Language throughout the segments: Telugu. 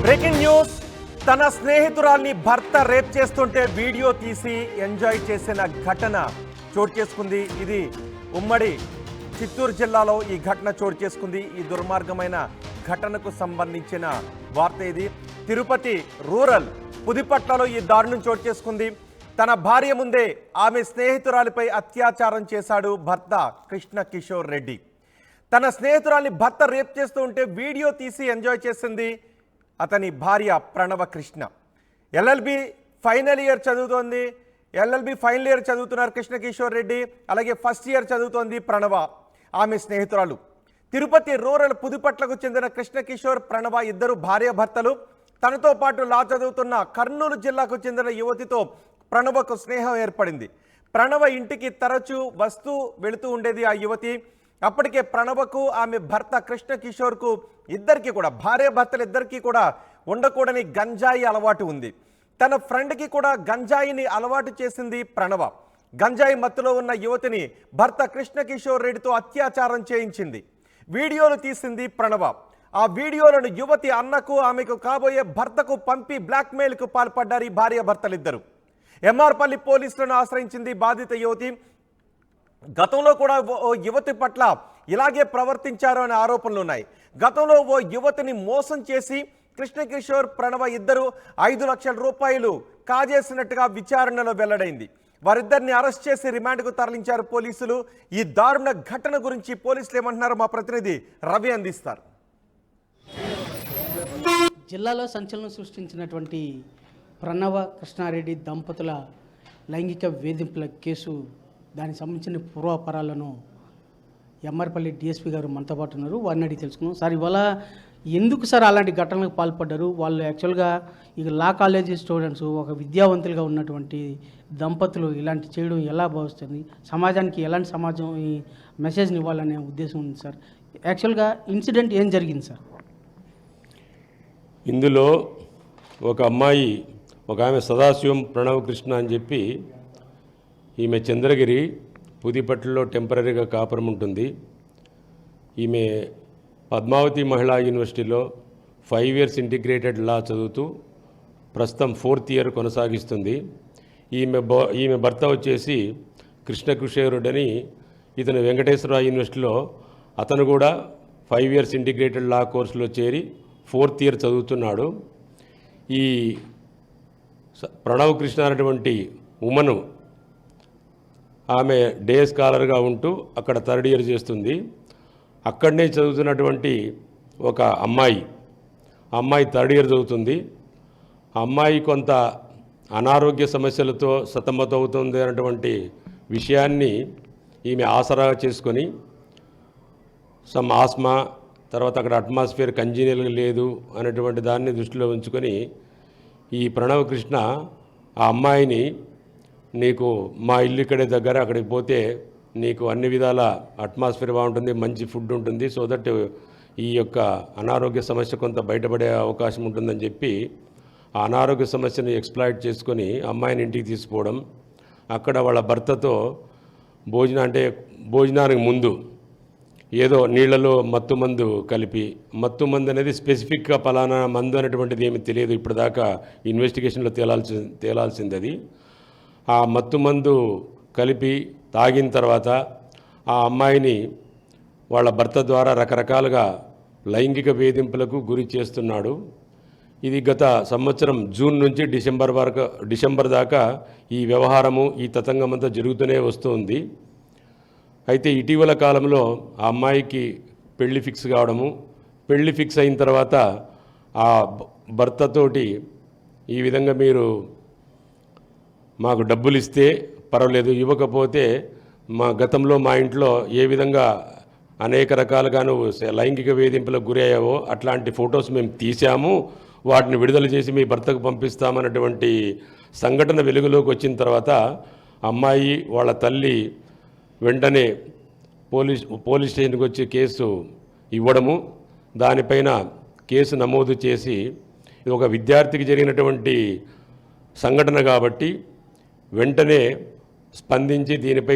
Breaking news. తన స్నేహితురాల్ని భర్త రేప్ చేస్తుంటే వీడియో తీసి ఎంజాయ్ చేసిన ఘటన చోటు చేసుకుంది. ఇది ఉమ్మడి చిత్తూరు జిల్లాలో ఈ ఘటన చోటు చేసుకుంది. ఈ దుర్మార్గమైన ఘటనకు సంబంధించిన వార్త ఇది. తిరుపతి రూరల్ పుదిపట్లలో ఈ దారుణం చోటు చేసుకుంది. తన భార్య ముందే ఆమె స్నేహితురాలిపై అత్యాచారం చేశాడు భర్త కృష్ణ కిషోర్ రెడ్డి. తన స్నేహితురాల్ని భర్త రేప్ చేస్తూ ఉంటే వీడియో తీసి ఎంజాయ్ చేసింది అతని భార్య ప్రణవ కృష్ణ. ఎల్ఎల్బి ఫైనల్ ఇయర్ చదువుతోంది. ఎల్ఎల్బి ఫైనల్ ఇయర్ చదువుతున్నారు కృష్ణ కిషోర్ రెడ్డి. అలాగే ఫస్ట్ ఇయర్ చదువుతోంది ప్రణవ, ఆమె స్నేహితురాలు. తిరుపతి రూరల్ పుదుపట్లకు చెందిన కృష్ణ కిషోర్, ప్రణవ ఇద్దరు భార్యాభర్తలు. తనతో పాటు లా చదువుతున్న కర్నూలు జిల్లాకు చెందిన యువతితో ప్రణవకు స్నేహం ఏర్పడింది. ప్రణవ ఇంటికి తరచూ వస్తూ వెళుతూ ఉండేది ఆ యువతి. అప్పటికే ప్రణవకు ఆమె భర్త కృష్ణ కిషోర్కు ఇద్దరికి కూడా, భార్యాభర్తలు ఇద్దరికీ కూడా ఉండకూడని గంజాయి అలవాటు ఉంది. తన ఫ్రెండ్కి కూడా గంజాయిని అలవాటు చేసింది ప్రణవ. గంజాయి మత్తులో ఉన్న యువతిని భర్త కృష్ణ కిషోర్ రెడ్డితో అత్యాచారం చేయించింది. వీడియోలు తీసింది ప్రణవ. ఆ వీడియోలను యువతి అన్నకు, ఆమెకు కాబోయే భర్తకు పంపి బ్లాక్మెయిల్కు పాల్పడ్డారు ఈ భార్యాభర్తలిద్దరు. ఎంఆర్పల్లి పోలీసులను ఆశ్రయించింది బాధిత యువతి. గతంలో కూడా ఓ యువతి పట్ల ఇలాగే ప్రవర్తించారు అనే ఆరోపణలు ఉన్నాయి. గతంలో ఓ యువతిని మోసం చేసి కృష్ణ కిషోర్, ప్రణవ ఇద్దరు 5 లక్షల రూపాయలు కాజేసినట్టుగా విచారణలో వెల్లడైంది. వారిద్దరిని అరెస్ట్ చేసి రిమాండ్కు తరలించారు పోలీసులు. ఈ దారుణ ఘటన గురించి పోలీసులు ఏమంటున్నారో మా ప్రతినిధి రవి అందిస్తారు. జిల్లాలో సంచలనం సృష్టించినటువంటి ప్రణవ కృష్ణారెడ్డి దంపతుల లైంగిక వేధింపుల కేసు, దానికి సంబంధించిన పూర్వాపరాలను ఎమ్మర్పల్లి డిఎస్పీ గారు మనతో పాటు ఉన్నారు. వారిని అడిగి తెలుసుకున్నాం. సార్, ఇవాళ ఎందుకు సార్ అలాంటి ఘటనలకు పాల్పడ్డారు? వాళ్ళు యాక్చువల్గా ఇక లా కాలేజీ స్టూడెంట్స్, ఒక విద్యావంతులుగా ఉన్నటువంటి దంపతులు ఇలాంటి చేయడం ఎలా భావిస్తుంది? సమాజానికి ఎలాంటి సమాజం ఈ మెసేజ్ని ఇవ్వాలనే ఉద్దేశం ఉంది సార్. యాక్చువల్గా ఇన్సిడెంట్ ఏం జరిగింది సార్? ఇందులో ఒక అమ్మాయి, ఒక ఆమె సదాశివం ప్రణవ్ కృష్ణ అని చెప్పి, ఈమె చంద్రగిరి పుదిపట్లలో టెంపరీగా కాపురం ఉంటుంది. ఈమె పద్మావతి మహిళా యూనివర్సిటీలో 5 ఇయర్స్ ఇంటిగ్రేటెడ్ లా చదువుతూ ప్రస్తుతం 4th ఇయర్ కొనసాగిస్తుంది. ఈమె భర్త వచ్చేసి కృష్ణ కిషోర్ అని, ఇతను వెంకటేశ్వర యూనివర్సిటీలో, అతను కూడా 5 ఇయర్స్ ఇంటిగ్రేటెడ్ లా కోర్సులో చేరి 4th ఇయర్ చదువుతున్నాడు. ఈ ప్రణవ్ కృష్ణ అనేటువంటి ఉమను ఆమె డే స్కాలర్గా ఉంటూ అక్కడ 3rd ఇయర్ చేస్తుంది. అక్కడనే చదువుతున్నటువంటి ఒక అమ్మాయి 3rd ఇయర్ చదువుతుంది. ఆ అమ్మాయి కొంత అనారోగ్య సమస్యలతో సతమతమవుతుంది అన్నటువంటి విషయాన్ని ఈమె ఆసరా చేసుకొని, సమ్ ఆస్మా, తర్వాత అక్కడ అట్మాస్ఫియర్ కంజీనియల్గా లేదు అనేటువంటి దాన్ని దృష్టిలో ఉంచుకొని ఈ ప్రణవ్ కృష్ణ ఆ అమ్మాయిని, నీకు మా ఇల్లు ఇక్కడే దగ్గర, అక్కడికి పోతే నీకు అన్ని విధాల అట్మాస్ఫియర్ బాగుంటుంది, మంచి ఫుడ్ ఉంటుంది, సో దట్ ఈ యొక్క అనారోగ్య సమస్య కొంత బయటపడే అవకాశం ఉంటుందని చెప్పి ఆ అనారోగ్య సమస్యను ఎక్స్ప్లాయిట్ చేసుకొని అమ్మాయిని ఇంటికి తీసుకుపోవడం, అక్కడ వాళ్ళ భర్తతో భోజనానికి ముందు ఏదో నీళ్లలో మత్తు మందు కలిపి, మత్తు మందు అనేది స్పెసిఫిక్గా పలానా మందు అనేటువంటిది ఏమి తెలియదు, ఇప్పటిదాకా ఇన్వెస్టిగేషన్లో తేలాల్సింది అది. ఆ మత్తు మందు కలిపి తాగిన తర్వాత ఆ అమ్మాయిని వాళ్ళ భర్త ద్వారా రకరకాలుగా లైంగిక వేధింపులకు గురి చేస్తున్నాడు. ఇది గత సంవత్సరం జూన్ నుంచి డిసెంబర్ దాకా ఈ వ్యవహారము, ఈ తతంగమంతా జరుగుతూనే వస్తుంది. అయితే ఇటీవల కాలంలో ఆ అమ్మాయికి పెళ్లి ఫిక్స్ కావడము, పెళ్లి ఫిక్స్ అయిన తర్వాత ఆ భర్తతోటి ఈ విధంగా, మీరు మాకు డబ్బులు ఇస్తే పర్వాలేదు, ఇవ్వకపోతే గతంలో మా ఇంట్లో ఏ విధంగా అనేక రకాలుగా నువ్వు లైంగిక వేధింపులకు గురయ్యావో అట్లాంటి ఫొటోస్ మేము తీసాము, వాటిని విడుదల చేసి మీ భర్తకు పంపిస్తామన్నటువంటి సంఘటన వెలుగులోకి వచ్చిన తర్వాత అమ్మాయి వాళ్ళ తల్లి వెంటనే పోలీస్ స్టేషన్కి వచ్చి కేసు ఇవ్వడము, దానిపైన కేసు నమోదు చేసి, ఇది ఒక విద్యార్థికి జరిగినటువంటి సంఘటన కాబట్టి వెంటనే స్పందించి దీనిపై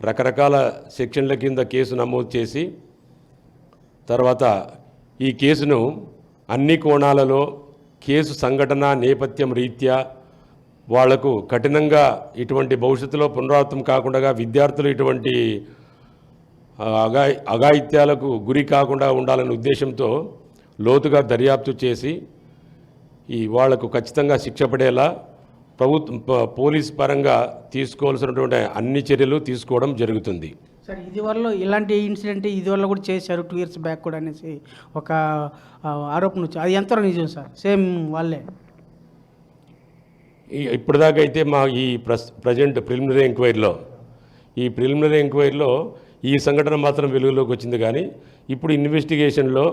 రకరకాల సెక్షన్ల కింద కేసు నమోదు చేసి, తర్వాత ఈ కేసును అన్ని కోణాలలో కేసు సంఘటన నేపథ్యం రీత్యా వాళ్లకు కఠినంగా ఇటువంటి భవిష్యత్తులో పునరావృతం కాకుండా విద్యార్థులు ఇటువంటి అఘాయిత్యాలకు గురి కాకుండా ఉండాలనే ఉద్దేశంతో లోతుగా దర్యాప్తు చేసి వాళ్లకు ఖచ్చితంగా శిక్ష పడేలా పోలీస్ పరంగా తీసుకోవాల్సినటువంటి అన్ని చర్యలు తీసుకోవడం జరుగుతుంది. సార్ ఇదివరలో ఇలాంటి ఇన్సిడెంట్ ఇదివరలో కూడా చేశారు 2 years బ్యాక్ కూడా అనేసి ఒక ఆరోపణ వచ్చి అది ఎంతవరకు నిజం సార్? సేమ్ వాళ్ళే ఇప్పటిదాకా అయితే మా ఈ ప్రజెంట్ ప్రిలిమినరీ ఎంక్వైరీలో ఈ సంఘటన మాత్రం వెలుగులోకి వచ్చింది. కానీ ఇప్పుడు ఇన్వెస్టిగేషన్లో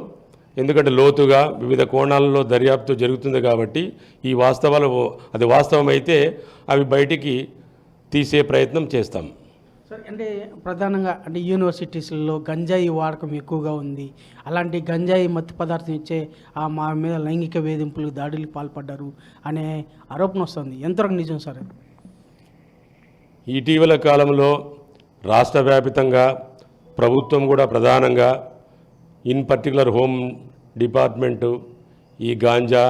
ఎందుకంటే లోతుగా వివిధ కోణాలలో దర్యాప్తు జరుగుతుంది కాబట్టి ఈ వాస్తవాలు అది వాస్తవమైతే అవి బయటికి తీసే ప్రయత్నం చేస్తాం. సార్ అంటే ప్రధానంగా అంటే యూనివర్సిటీస్లో గంజాయి వాడకం ఎక్కువగా ఉంది. అలాంటి గంజాయి మత్తు పదార్థం ఇచ్చే మా మీద లైంగిక వేధింపులు దాడులకు పాల్పడ్డారు అనే ఆరోపణ వస్తుంది. ఎంతవరకు నిజం సార్? ఇటీవల కాలంలో రాష్ట్ర వ్యాపితంగా ప్రభుత్వం కూడా ప్రధానంగా ఇన్ పర్టికులర్ హోమ్ డిపార్ట్మెంటు ఈ గాంజా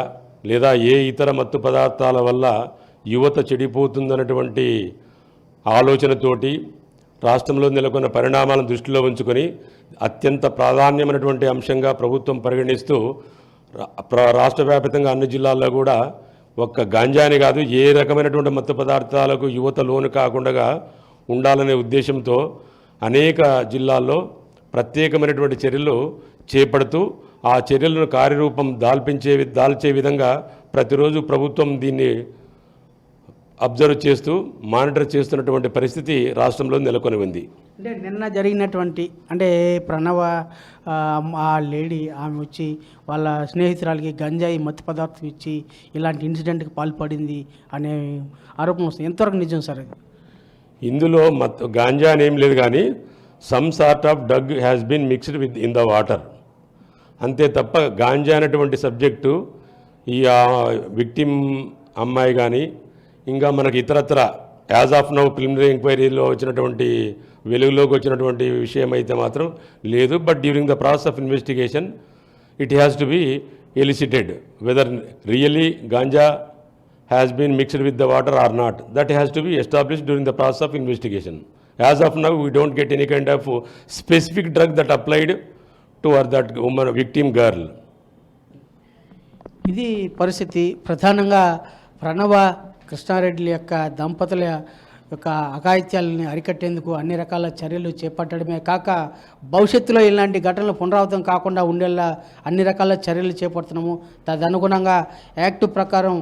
లేదా ఏ ఇతర మత్తు పదార్థాల వల్ల యువత చెడిపోతుందన్నటువంటి ఆలోచనతోటి రాష్ట్రంలో నెలకొన్న పరిణామాలను దృష్టిలో ఉంచుకొని అత్యంత ప్రాధాన్యమైనటువంటి అంశంగా ప్రభుత్వం పరిగణిస్తూ రాష్ట్ర వ్యాప్తంగా అన్ని జిల్లాల్లో కూడా ఒక్క గాంజాని కాదు ఏ రకమైనటువంటి మత్తు పదార్థాలకు యువత లోను కాకుండా ఉండాలనే ఉద్దేశంతో అనేక జిల్లాల్లో ప్రత్యేకమైనటువంటి చర్యలు చేపడుతూ ఆ చర్యలను కార్యరూపం దాల్చే విధంగా ప్రతిరోజు ప్రభుత్వం దీన్ని అబ్జర్వ్ చేస్తూ మానిటర్ చేస్తున్నటువంటి పరిస్థితి రాష్ట్రంలో నెలకొని ఉంది. అంటే నిన్న జరిగినటువంటి అంటే ప్రణవ ఆ లేడీ ఆమె వచ్చి వాళ్ళ స్నేహితురాలకి గంజాయి మత్తు పదార్థం ఇచ్చి ఇలాంటి ఇన్సిడెంట్కి పాల్పడింది అనే ఆరోపణ వస్తుంది. ఎంతవరకు నిజం సార్ అది? ఇందులో గాంజా అనేం లేదు, కానీ some sort of drug has been mixed with in the water, అంతే తప్ప గాంజా అనేటువంటి సబ్జెక్టు ఈ విక్టిమ్ అమ్మాయి కానీ ఇంకా మనకి ఇతరత్ర యాజ్ ఆఫ్ నౌ ప్రిలిమినరీ ఎంక్వైరీలో వచ్చినటువంటి వెలుగులోకి వచ్చినటువంటి విషయం అయితే మాత్రం లేదు. But during the process of investigation it has to be elicited whether really ganja has been mixed with the water or not. That has to be established during the process of investigation. As of now, we don't get any kind of specific drug that applied to that woman, victim girl. ఇది పరిస్థితి. ప్రధానంగా ప్రణవ కృష్ణారెడ్డి యొక్క దంపతుల యొక్క అఘాయిత్యాలని అరికట్టేందుకు అన్ని రకాల చర్యలు చేపట్టడమే కాక భవిష్యత్తులో ఇలాంటి ఘటనలు పునరావృతం కాకుండా ఉండేలా అన్ని రకాల చర్యలు చేపడుతున్నాము. తదనుగుణంగా యాక్ట్ ప్రకారం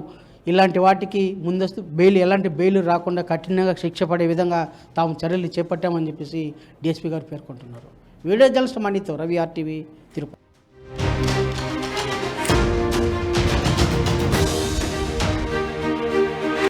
ఇలాంటి వాటికి ముందస్తు ఎలాంటి బెయిల్ రాకుండా కఠినంగా శిక్ష పడే విధంగా తాము చర్యలు చేపట్టామని చెప్పేసి డిఎస్పీ గారు పేర్కొంటున్నారు. వీడియో జర్నలిస్ట్ మణితో రవి RTV తిరుపతి.